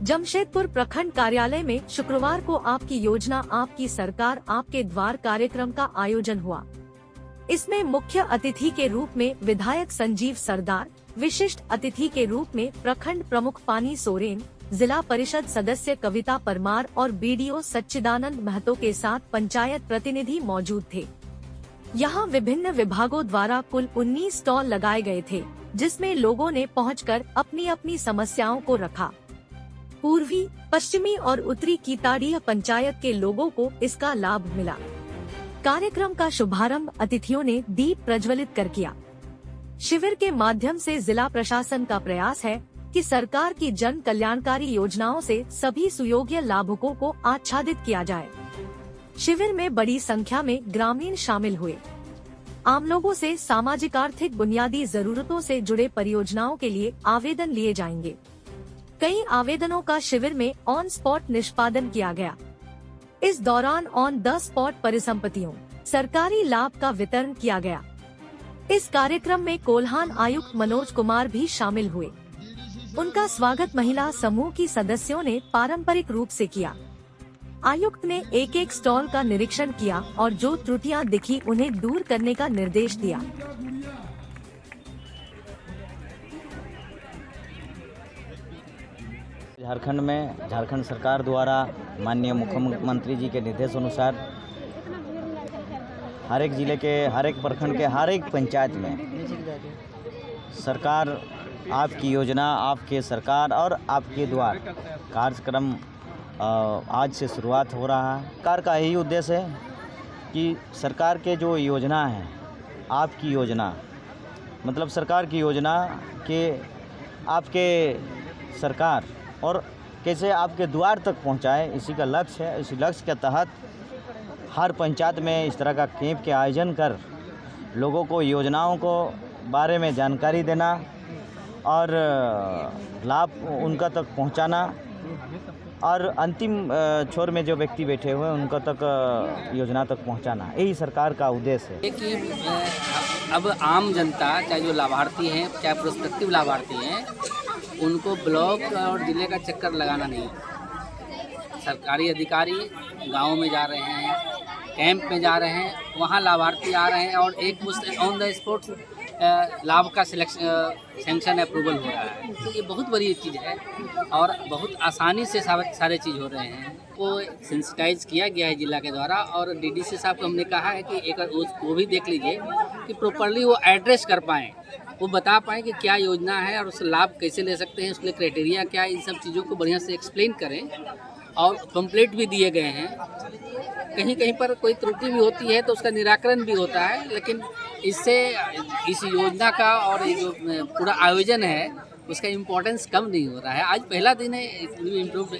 जमशेदपुर प्रखंड कार्यालय में शुक्रवार को आपकी योजना आपकी सरकार आपके द्वार कार्यक्रम का आयोजन हुआ। इसमें मुख्य अतिथि के रूप में विधायक संजीव सरदार, विशिष्ट अतिथि के रूप में प्रखंड प्रमुख पानी सोरेन, जिला परिषद सदस्य कविता परमार और बीडीओ सच्चिदानंद महतो के साथ पंचायत प्रतिनिधि मौजूद थे। यहाँ विभिन्न विभागों द्वारा कुल 19 स्टॉल लगाए गए थे, जिसमें लोगों ने पहुंचकर अपनी अपनी समस्याओं को रखा। पूर्वी, पश्चिमी और उत्तरी कीताड़ीय पंचायत के लोगों को इसका लाभ मिला। कार्यक्रम का शुभारंभ अतिथियों ने दीप प्रज्वलित कर किया। शिविर के माध्यम से जिला प्रशासन का प्रयास है कि सरकार की जन कल्याणकारी योजनाओं से सभी सुयोग्य लाभुकों को आच्छादित किया जाए। शिविर में बड़ी संख्या में ग्रामीण शामिल हुए। आम लोगों से सामाजिक आर्थिक बुनियादी जरूरतों से जुड़े परियोजनाओं के लिए आवेदन लिए जाएंगे। कई आवेदनों का शिविर में ऑन स्पॉट निष्पादन किया गया। इस दौरान ऑन द स्पॉट परिसंपत्तियों, सरकारी लाभ का वितरण किया गया। इस कार्यक्रम में कोल्हान आयुक्त मनोज कुमार भी शामिल हुए। उनका स्वागत महिला समूह की सदस्यों ने पारंपरिक रूप से किया। आयुक्त ने एक एक स्टॉल का निरीक्षण किया और जो त्रुटियां दिखी उन्हें दूर करने का निर्देश दिया। झारखंड में झारखंड सरकार द्वारा माननीय मुख्यमंत्री जी के निर्देश अनुसार हर एक जिले के, हर एक प्रखंड के, हर एक पंचायत में सरकार आपकी योजना, आपके सरकार और आपके द्वार कार्यक्रम आज से शुरुआत हो रहा है। सरकार का यही उद्देश्य है कि सरकार के जो योजना है, आपकी योजना मतलब सरकार की योजना के आपके सरकार और कैसे आपके द्वार तक पहुंचाए, इसी का लक्ष्य है। इसी लक्ष्य के तहत हर पंचायत में इस तरह का कैंप के आयोजन कर लोगों को योजनाओं को बारे में जानकारी देना और लाभ उनका तक पहुंचाना और अंतिम छोर में जो व्यक्ति बैठे हुए हैं उनका तक योजना तक पहुंचाना, यही सरकार का उद्देश्य है। कि अब आम जनता, चाहे जो लाभार्थी हैं, चाहे प्रोस्पेक्टिव लाभार्थी हैं, उनको ब्लॉक और जिले का चक्कर लगाना नहीं। सरकारी अधिकारी गाँव में जा रहे हैं, कैंप में जा रहे हैं, वहाँ लाभार्थी आ रहे हैं और एक ऑन द स्पॉट लाभ का सैंक्शन अप्रूवल हो रहा है। तो ये बहुत बड़ी चीज़ है और बहुत आसानी से सारे चीज़ हो रहे हैं। को सेंसिटाइज किया गया है जिला के द्वारा और डीडीसी साहब को हमने कहा है कि एक वो भी देख लीजिए कि प्रॉपर्ली वो एड्रेस कर पाएँ, वो बता पाएँ कि क्या योजना है और उस लाभ कैसे ले सकते हैं, उसके लिए क्राइटेरिया क्या है, इन सब चीज़ों को बढ़िया से एक्सप्लेन करें। और पंपलेट भी दिए गए हैं। कहीं कहीं पर कोई त्रुटि भी होती है तो उसका निराकरण भी होता है, लेकिन इससे इस योजना का और ये जो पूरा आयोजन है उसका इम्पोर्टेंस कम नहीं हो रहा है। आज पहला दिन है, इम्प्रूव